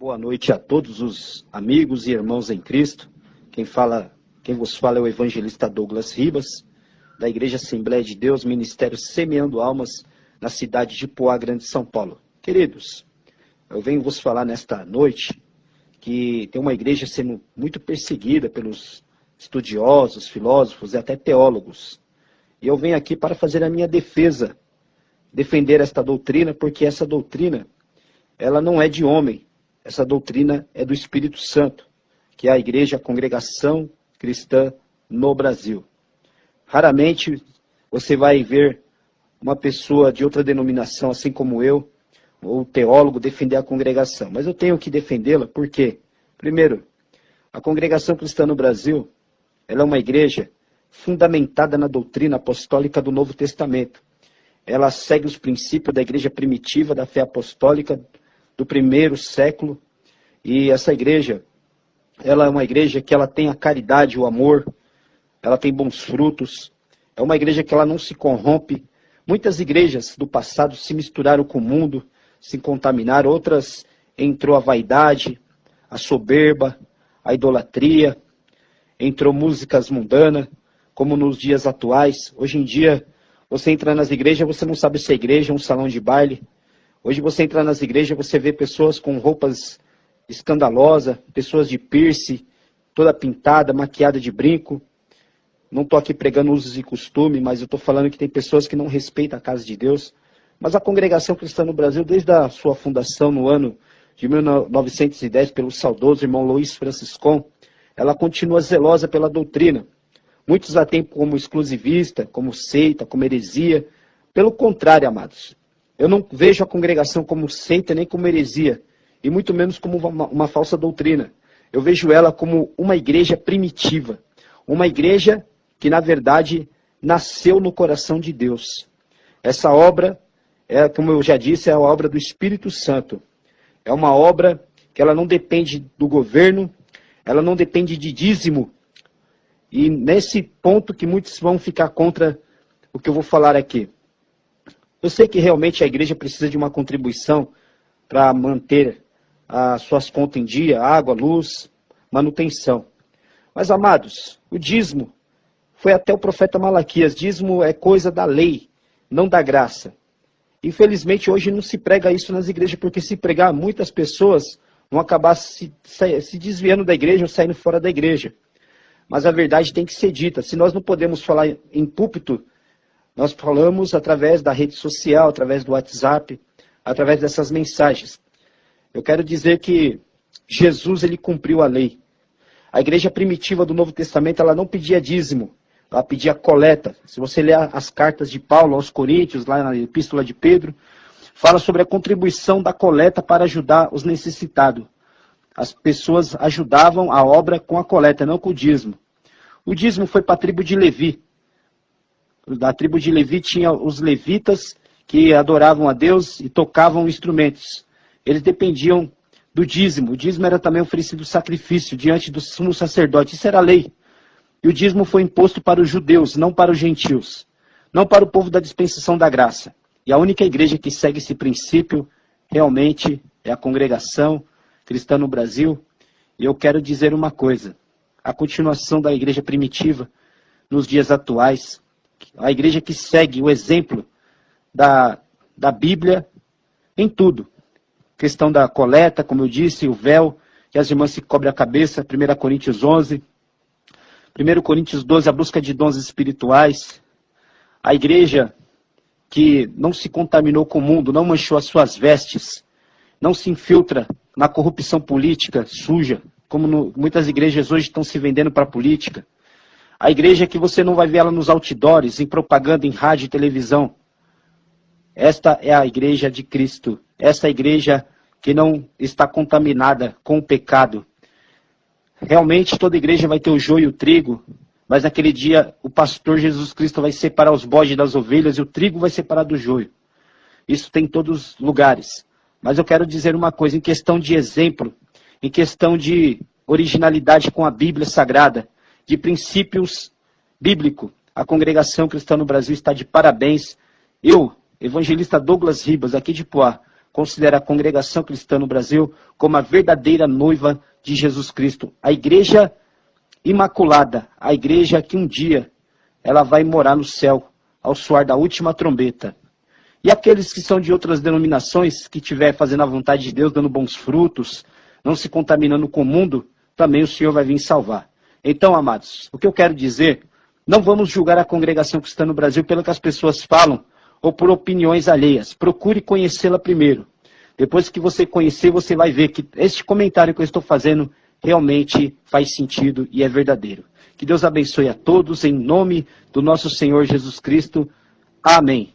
Boa noite a todos os amigos e irmãos em Cristo. Quem vos fala é o evangelista Douglas Ribas, da Igreja Assembleia de Deus, Ministério Semeando Almas, na cidade de Poá Grande, São Paulo. Queridos, eu venho vos falar nesta noite que tem uma igreja sendo muito perseguida pelos estudiosos, filósofos e até teólogos. E eu venho aqui para fazer a minha defesa, defender esta doutrina, porque essa doutrina, ela não é de homem. Essa doutrina é do Espírito Santo, que é a igreja, a congregação cristã no Brasil. Raramente você vai ver uma pessoa de outra denominação, assim como eu, ou teólogo, defender a congregação. Mas eu tenho que defendê-la porque, primeiro, a congregação cristã no Brasil, ela é uma igreja fundamentada na doutrina apostólica do Novo Testamento. Ela segue os princípios da igreja primitiva, da fé apostólica, do primeiro século, e essa igreja, ela é uma igreja que ela tem a caridade, o amor, ela tem bons frutos, é uma igreja que ela não se corrompe. Muitas igrejas do passado se misturaram com o mundo, se contaminaram, outras entrou a vaidade, a soberba, a idolatria, entrou músicas mundanas, como nos dias atuais. Hoje em dia, você entra nas igrejas, você não sabe se é igreja ou um salão de baile. Hoje você entra nas igrejas, você vê pessoas com roupas escandalosas, pessoas de piercing, toda pintada, maquiada de brinco. Não estou aqui pregando usos e costumes, mas eu estou falando que tem pessoas que não respeitam a casa de Deus. Mas a congregação cristã no Brasil, desde a sua fundação no ano de 1910, pelo saudoso irmão Luiz Franciscon, ela continua zelosa pela doutrina. Muitos a têm como exclusivista, como seita, como heresia. Pelo contrário, amados, eu não vejo a congregação como seita nem como heresia, e muito menos como uma falsa doutrina. Eu vejo ela como uma igreja primitiva, uma igreja que, na verdade, nasceu no coração de Deus. Essa obra, como eu já disse, é a obra do Espírito Santo. É uma obra que ela não depende do governo, ela não depende de dízimo. E nesse ponto que muitos vão ficar contra o que eu vou falar aqui. Eu sei que realmente a igreja precisa de uma contribuição para manter as suas contas em dia, água, luz, manutenção. Mas, amados, o dízimo foi até o profeta Malaquias. Dízimo é coisa da lei, não da graça. Infelizmente, hoje não se prega isso nas igrejas, porque se pregar, muitas pessoas vão acabar se desviando da igreja ou saindo fora da igreja. Mas a verdade tem que ser dita. Se nós não podemos falar em púlpito, nós falamos através da rede social, através do WhatsApp, através dessas mensagens. Eu quero dizer que Jesus, ele cumpriu a lei. A igreja primitiva do Novo Testamento, ela não pedia dízimo, ela pedia coleta. Se você ler as cartas de Paulo aos Coríntios, lá na Epístola de Pedro, fala sobre a contribuição da coleta para ajudar os necessitados. As pessoas ajudavam a obra com a coleta, não com o dízimo. O dízimo foi para a tribo de Levi. Da tribo de Levi tinha os levitas que adoravam a Deus e tocavam instrumentos. Eles dependiam do dízimo. O dízimo era também oferecido sacrifício diante do sumo sacerdote. Isso era a lei. E o dízimo foi imposto para os judeus, não para os gentios. Não para o povo da dispensação da graça. E a única igreja que segue esse princípio realmente é a congregação cristã no Brasil. E eu quero dizer uma coisa. A continuação da igreja primitiva nos dias atuais, a igreja que segue o exemplo da Bíblia em tudo. Questão da coleta, como eu disse, o véu, que as irmãs se cobrem a cabeça, 1 Coríntios 11, 1 Coríntios 12, a busca de dons espirituais. A igreja que não se contaminou com o mundo, não manchou as suas vestes, não se infiltra na corrupção política suja, como muitas igrejas hoje estão se vendendo para a política. A igreja que você não vai ver ela nos outdoors, em propaganda, em rádio e televisão. Esta é a igreja de Cristo. Essa igreja que não está contaminada com o pecado. Realmente toda igreja vai ter o joio e o trigo, mas naquele dia o pastor Jesus Cristo vai separar os bodes das ovelhas e o trigo vai separar do joio. Isso tem em todos os lugares. Mas eu quero dizer uma coisa, em questão de exemplo, em questão de originalidade com a Bíblia Sagrada, de princípios bíblicos, a congregação cristã no Brasil está de parabéns. Eu, evangelista Douglas Ribas, aqui de Poá, considera a congregação cristã no Brasil como a verdadeira noiva de Jesus Cristo. A igreja imaculada, a igreja que um dia ela vai morar no céu, ao soar da última trombeta. E aqueles que são de outras denominações, que estiver fazendo a vontade de Deus, dando bons frutos, não se contaminando com o mundo, também o Senhor vai vir salvar. Então, amados, o que eu quero dizer, não vamos julgar a congregação cristã no Brasil pelo que as pessoas falam, ou por opiniões alheias. Procure conhecê-la primeiro. Depois que você conhecer, você vai ver que este comentário que eu estou fazendo realmente faz sentido e é verdadeiro. Que Deus abençoe a todos, em nome do nosso Senhor Jesus Cristo. Amém.